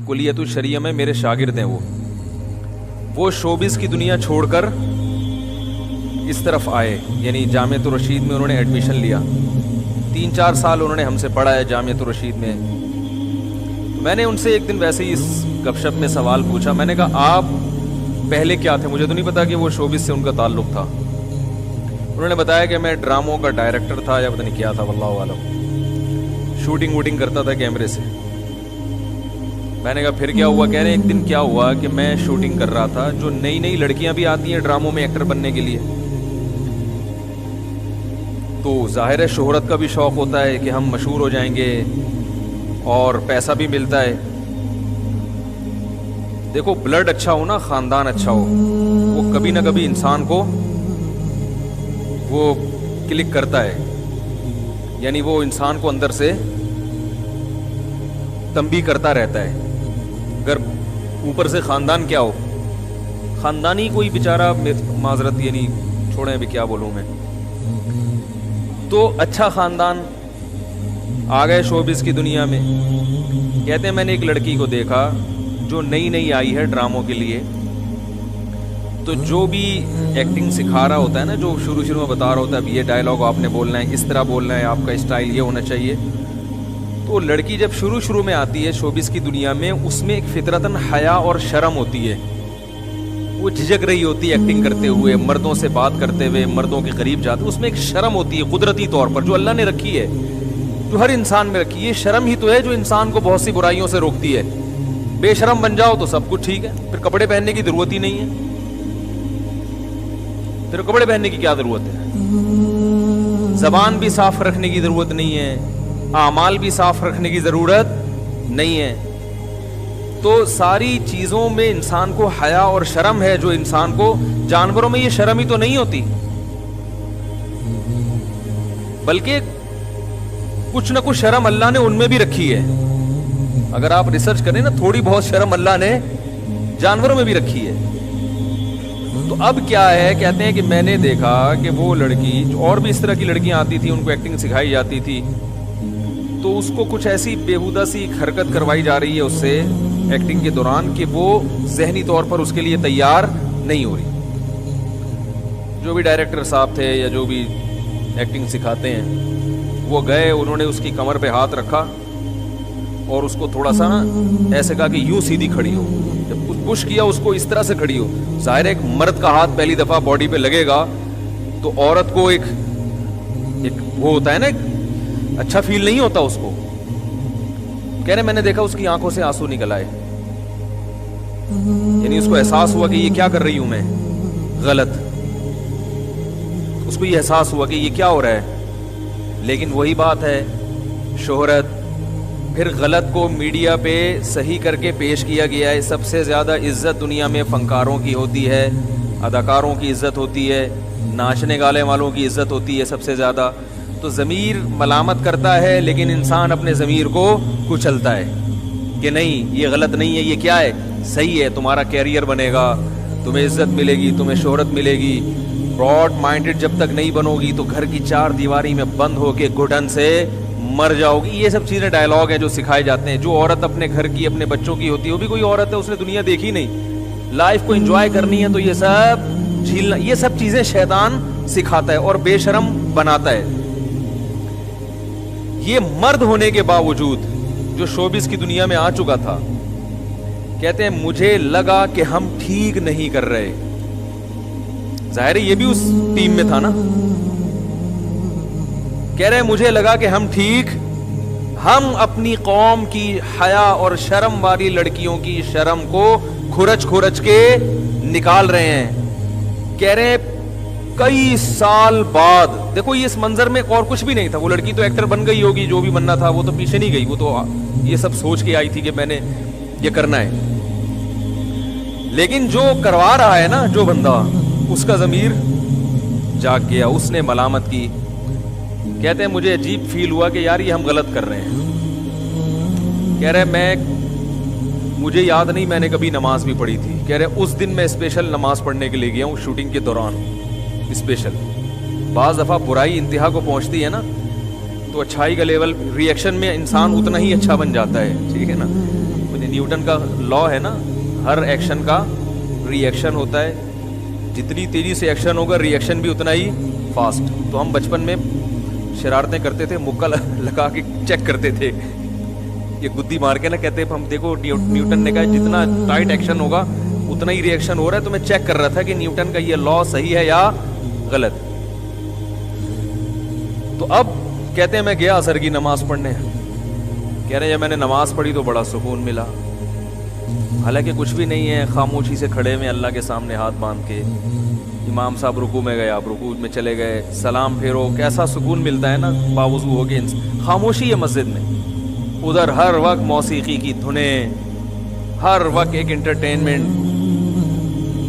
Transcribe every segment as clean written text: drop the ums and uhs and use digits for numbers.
कुलियत शरिया में मेरे शागिर्द हैं। वो शोबिस की दुनिया छोड़कर इस तरफ आए, यानी जामियत रशीद में उन्होंने एडमिशन लिया। 3-4 साल उन्होंने हमसे पढ़ा है जामियत रशीद में। मैंने उनसे एक दिन वैसे ही इस गपशप में सवाल पूछा, मैंने कहा आप पहले क्या थे? मुझे तो नहीं पता कि वो शोबिस से उनका ताल्लुक़ था। उन्होंने बताया कि मैं ड्रामों का डायरेक्टर था या पता नहीं क्या था, वल्लाहु आलम, शूटिंग वूटिंग करता था कैमरे से। मैंने कहा फिर क्या हुआ? कह रहे एक दिन क्या हुआ कि मैं शूटिंग कर रहा था, जो नई नई लड़कियां भी आती हैं ड्रामों में एक्टर बनने के लिए, तो जाहिर है शोहरत का भी शौक़ होता है कि हम मशहूर हो जाएंगे और पैसा भी मिलता है। देखो ब्लड अच्छा हो ना, ख़ानदान अच्छा हो, वो कभी ना कभी इंसान को वो क्लिक करता है, यानी वो इंसान को अंदर से तंबी करता रहता है। अगर ऊपर से ख़ानदान क्या हो, ख़ानदानी कोई बेचारा माजरत, यानी छोड़ें अभी क्या बोलूँ मैं, तो अच्छा ख़ानदान आ गए शोबिस की दुनिया में। कहते हैं मैंने एक लड़की को देखा जो नई नई आई है ड्रामों के लिए, तो जो भी एक्टिंग सिखा रहा होता है ना, जो शुरू शुरू में बता रहा होता है अब ये डायलॉग आपने बोलना है, इस तरह बोलना है, आपका स्टाइल ये होना चाहिए, तो लड़की जब शुरू शुरू में आती है शोबिस की दुनिया में, उसमें एक फितरतन हया और शर्म होती है। वो झिझक रही होती है एक्टिंग करते हुए, मर्दों से बात करते हुए, मर्दों के करीब जाते, उसमें एक शर्म होती है कुदरती तौर पर, जो अल्लाह ने रखी है, जो हर इंसान में रखी है। शर्म ही तो है जो इंसान को बहुत सी बुराइयों से रोकती है। बेशरम बन जाओ तो सब कुछ ठीक है, फिर कपड़े पहनने की जरूरत ही नहीं है। फिर कपड़े पहनने की क्या जरूरत है? जबान भी साफ रखने की जरूरत नहीं है, आमाल भी साफ रखने की जरूरत नहीं है। तो सारी चीजों में इंसान को हया और शर्म है, जो इंसान को, जानवरों में ये शर्म ही तो नहीं होती, बल्कि कुछ ना कुछ शर्म अल्लाह ने उनमें भी रखी है। अगर आप रिसर्च करें ना, थोड़ी बहुत शर्म अल्लाह ने जानवरों में भी रखी है। तो अब क्या है, कहते हैं कि मैंने देखा कि वो लड़की, और भी इस तरह की लड़कियां आती थी, उनको एक्टिंग सिखाई जाती थी, तो उसको कुछ ऐसी बेहुदा सी हरकत करवाई जा रही है उससे एक्टिंग के दौरान कि वो जहनी तौर पर उसके लिए तैयार नहीं हो रही। जो भी डायरेक्टर साहब थे या जो भी एक्टिंग सिखाते हैं, वो गए, उन्होंने उसकी कमर पे हाथ रखा और उसको थोड़ा सा ना ऐसे कहा कि यूं सीधी खड़ी हो। जब पुश किया उसको इस तरह से खड़ी हो, जाहिर है एक मर्द का हाथ पहली दफा बॉडी पे लगेगा तो औरत को एक वो होता है ना, अच्छा फील नहीं होता उसको। कह रहे मैंने देखा उसकी आंखों से आंसू निकल आए, यानी उसको एहसास हुआ कि ये क्या कर रही हूं मैं, गलत। उसको ये एहसास हुआ कि ये क्या हो रहा है। लेकिन वही बात है, शोहरत, फिर गलत को मीडिया पे सही करके पेश किया गया है। सबसे ज़्यादा इज्जत दुनिया में फ़नकारों की होती है, अदाकारों की इज्जत होती है, नाचने गाने वालों की इज्जत होती है सबसे ज़्यादा। तो ज़मीर मलामत करता है, लेकिन इंसान अपने ज़मीर को कुचलता है कि नहीं ये गलत नहीं है, ये क्या है, सही है, तुम्हारा कैरियर बनेगा, तुम्हें इज्जत मिलेगी, तुम्हें शोहरत मिलेगी। ब्रॉड माइंडेड जब तक नहीं बनोगी तो घर की चार दीवारी में बंद होके घुटन से मर जाओगी। ये सब चीज़ें डायलॉग हैं जो सिखाए जाते हैं। जो औरत अपने घर की, अपने बच्चों की होती है, वो भी कोई औरत है, उसने दुनिया देखी नहीं, लाइफ को एंजॉय करनी है, तो ये सब झीलना, ये सब चीज़ें शैतान सिखाता है और बेशरम बनाता है। ये मर्द होने के बावजूद जो शोबिस की दुनिया में आ चुका था, कहते हैं मुझे लगा कि हम ठीक नहीं कर रहे। जाहिर है ये भी उस टीम में था ना। कह रहे मुझे लगा कि हम अपनी कौम की हया और शर्म वाली लड़कियों की शर्म को खुरच खुरच के निकाल रहे हैं। कह रहे कई साल बाद, देखो ये इस मंजर में और कुछ भी नहीं था, वो लड़की तो एक्टर बन गई होगी, जो भी बनना था, वो तो पीछे नहीं गई, वो तो ये सब सोच के आई थी कि मैंने ये करना है। लेकिन जो करवा रहा है ना, जो बंदा, उसका ज़मीर जाग गया, उसने मलामत की। कहते हैं मुझे अजीब फील हुआ कि यार ये हम गलत कर रहे हैं। कह रहे मुझे याद नहीं मैंने कभी नमाज भी पढ़ी थी। कह रहे उस दिन मैं स्पेशल नमाज पढ़ने के लिए गया हूँ शूटिंग के दौरान, स्पेशल। बाज़ दफ़ा बुराई इंतहा को पहुँचती है ना, तो अच्छाई का लेवल रिएक्शन में इंसान उतना ही अच्छा बन जाता है, ठीक है ना। न्यूटन का लॉ है ना, हर एक्शन का रिएक्शन होता है, जितनी तेजी से एक्शन होगा रिएक्शन भी उतना ही फास्ट। तो हम बचपन में शरारतें करते थे, मुक्का लगा के चेक करते थे, ये गुद्दी मार के ना, कहते हम देखो न्यूटन ने कहा जितना टाइट एक्शन होगा उतना ही रिएक्शन हो रहा है। तो मैं चेक कर रहा था कि न्यूटन का ये लॉ सही है या गलत। तो अब कहते हैं मैं गया असर की नमाज पढ़ने, कह रहे हैं जब मैंने नमाज पढ़ी तो बड़ा सुकून मिला। हालांकि कुछ भी नहीं है, खामोशी से खड़े में अल्लाह के सामने हाथ बांध के, इमाम साहब रुकू में गए, आप रुकू में चले गए, सलाम फेरो, कैसा सुकून मिलता है ना बावजू हो के। खामोशी है मस्जिद में, उधर हर वक्त मौसीकी की धुनें, हर वक्त एक एंटरटेनमेंट।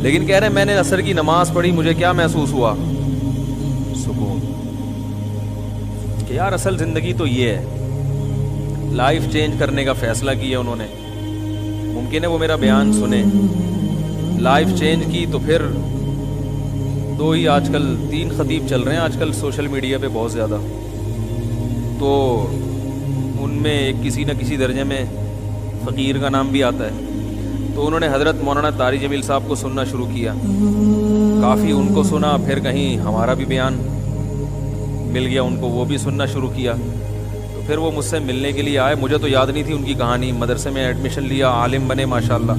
लेकिन कह रहे हैं मैंने असर की नमाज पढ़ी, मुझे क्या महसूस हुआ? सुकून, कि यार असल ज़िंदगी तो ये है। लाइफ चेंज करने का फ़ैसला किया उन्होंने, मुमकिन है वो मेरा बयान सुने, लाइफ चेंज की तो फिर दो ही आजकल 3 खतीब चल रहे हैं आजकल सोशल मीडिया पे बहुत ज़्यादा, तो उनमें एक किसी न किसी दर्जे में फ़कीर का नाम भी आता है। तो उन्होंने हज़रत मौलाना तारी जमील साहब को सुनना शुरू किया, काफ़ी उनको सुना, फिर कहीं हमारा भी बयान मिल गया उनको, वो भी सुनना शुरू किया। तो फिर वो मुझसे मिलने के लिए आए, मुझे तो याद नहीं थी उनकी कहानी। मदरसे में एडमिशन लिया, आलिम बने माशाल्लाह,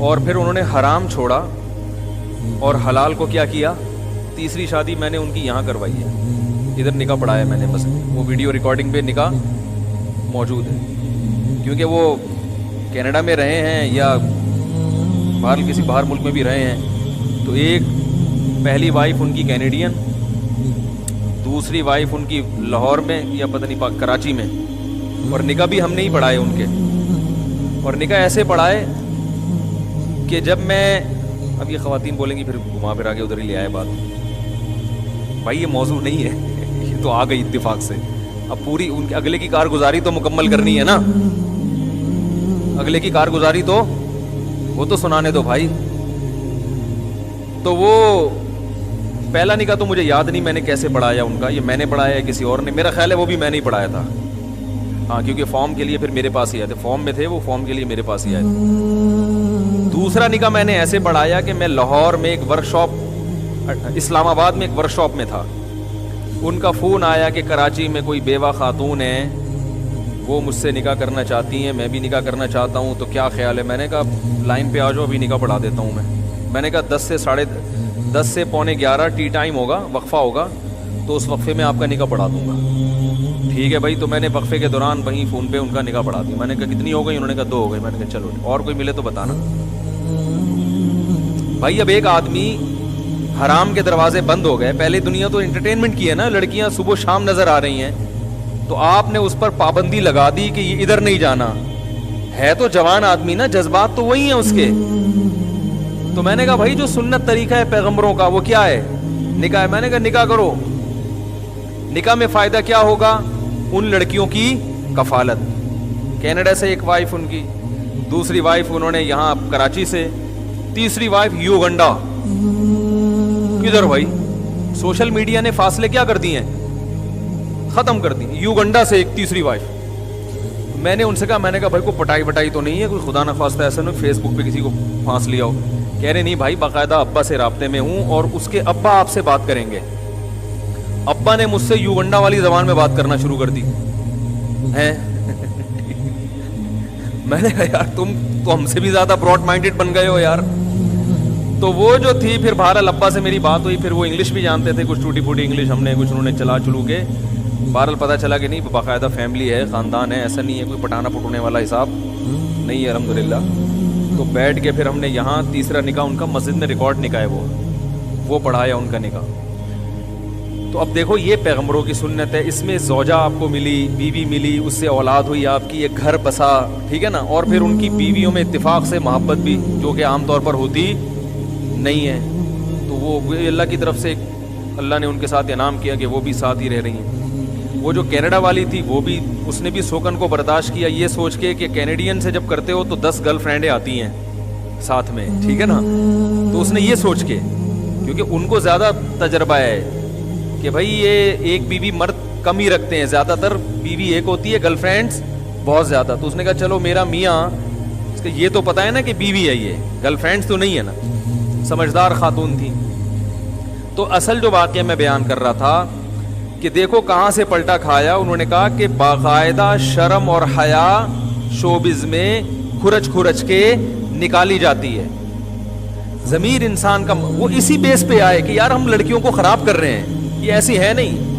और फिर उन्होंने हराम छोड़ा और हलाल को क्या किया, तीसरी शादी मैंने उनकी यहाँ करवाई है, इधर निकाह पढ़ाया मैंने, बस वो वीडियो रिकॉर्डिंग पे निकाह मौजूद है। क्योंकि वो कनाडा में रहे हैं या किसी बाहर मुल्क में भी रहे हैं, तो एक पहली वाइफ उनकी कैनेडियन, दूसरी वाइफ उनकी लाहौर में या पता नहीं कराची में, और निकाह भी हमने ही पढ़ाए उनके। और निकाह ऐसे पढ़ाए कि जब मैं, अब ये ख़वातीन बोलेंगी फिर घुमा फिर आगे उधर ही ले आए बात, भाई ये मौजू नहीं है ये तो आ गई इत्तेफाक से। अब पूरी उनके अगले की कारगुजारी तो मुकम्मल करनी है ना, अगले की कारगुजारी तो वो तो सुनाने दो भाई। तो वो पहला निकाह तो मुझे याद नहीं मैंने कैसे पढ़ाया उनका, ये मैंने पढ़ाया है किसी और ने, मेरा ख्याल है वो भी मैंने ही पढ़ाया था। हाँ, क्योंकि फॉर्म के लिए फिर मेरे पास ही आए थे, फॉर्म में थे वो, फॉर्म के लिए मेरे पास ही आए थे। दूसरा निकाह मैंने ऐसे पढ़ाया कि मैं लाहौर में एक वर्कशॉप, इस्लामाबाद में एक वर्कशॉप में था, उनका फ़ोन आया कि कराची में कोई बेवा खातून है, वो मुझसे निकाह करना चाहती हैं, मैं भी निकाह करना चाहता हूँ, तो क्या ख्याल है? मैंने कहा लाइन पे आ जाओ, अभी निकाह पढ़ा देता हूँ मैंने कहा 10 से पौने 11 टी टाइम होगा, वक्फा होगा, तो उस वक्फे में आपका निकाह पढ़ा दूंगा। ठीक है भाई। तो मैंने वक्फे के दौरान वहीं फ़ोन पे उनका निकाह पढ़ा दी। मैंने कहा कितनी हो गई? उन्होंने कहा 2 हो गई। मैंने कहा चलो और कोई मिले तो बताना। भाई अब एक आदमी, हराम के दरवाजे बंद हो गए, पहले दुनिया तो एंटरटेनमेंट की है ना, लड़कियां सुबह शाम नजर आ रही हैं, तो आपने उस पर पाबंदी लगा दी कि ये इधर नहीं जाना है। तो जवान आदमी ना, जज्बात तो वही है उसके। तो मैंने कहा भाई जो सुन्नत तरीका है पैगंबरों का वो क्या है? निकाह है। मैंने कहा निकाह करो। निकाह में फायदा क्या होगा? उन लड़कियों की कफालत। कनाडा से एक वाइफ उनकी, दूसरी वाइफ उन्होंने यहाँ कराची से, तीसरी वाइफ युगांडा। किधर भाई? सोशल मीडिया ने फासले क्या कर दिए हैं, खत्म कर दी। युगांडा से एक तीसरी वाइफ। मैंने उनसे कहा, मैंने कहा भाई को पटाई वटाई तो नहीं है कोई, खुदा न खास्ता ऐसा नहीं फेसबुक पे किसी को फांस लिया हो? कह रहे नहीं भाई, बाकायदा अब्बा से राब्ते में हूँ और उसके अब्बा आपसे बात करेंगे। अब्बा ने मुझसे युगांडा वाली जबान में बात करना शुरू कर दी है। मैंने कहा यार तुम तो हमसे भी ज्यादा ब्रॉड माइंडेड बन गए हो यार। तो वो जो थी, फिर बहरहाल अब्बा से मेरी बात हुई, फिर वो इंग्लिश भी जानते थे, कुछ टूटी फूटी इंग्लिश, हमने कुछ उन्होंने चला चलू के बहरहाल पता चला कि नहीं बाकायदा फैमिली है, ख़ानदान है, ऐसा नहीं है कोई पटाना पटूने वाला हिसाब नहीं है अल्हम्दुलिल्लाह। तो बैठ के फिर हमने यहाँ तीसरा निकाह उनका मस्जिद में रिकॉर्ड निकाह है वो पढ़ाया उनका निकाह। तो अब देखो ये पैगंबरों की सुन्नत है, इसमें ज़ौजा आपको मिली, बीवी मिली, उससे औलाद हुई आपकी, एक घर बसा, ठीक है ना। और फिर उनकी बीवियों में इत्तेफाक से मोहब्बत भी, जो कि आम तौर पर होती नहीं है। तो वो अल्लाह की तरफ से अल्लाह ने उनके साथ इनाम किया कि वो भी साथ ही रह रही हैं। वो जो कनाडा वाली थी वो भी, उसने भी शोकन को बर्दाश्त किया, ये सोच के कि कैनेडियन से जब करते हो तो 10 गर्लफ्रेंडें आती हैं साथ में, ठीक है ना। तो उसने ये सोच के, क्योंकि उनको ज़्यादा तजर्बा है कि भाई ये एक बीवी मर्द کم ہی رکھتے ہیں, زیادہ تر بیوی ایک ہوتی ہے, گرل فرینڈس بہت زیادہ. تو اس نے کہا چلو میرا میاں, اس کا یہ تو پتا ہے نا کہ بیوی ہے, یہ گرل فرینڈس تو نہیں ہے نا, سمجھدار خاتون تھی. تو اصل جو واقعہ میں بیان کر رہا تھا کہ دیکھو کہاں سے پلٹا کھایا. انہوں نے کہا کہ باقاعدہ شرم اور حیا شوبز میں کھرچ کھرچ کے نکالی جاتی ہے. ضمیر انسان کا وہ اسی بیس پہ آئے کہ یار ہم لڑکیوں کو خراب کر رہے ہیں, یہ ایسی ہے نہیں.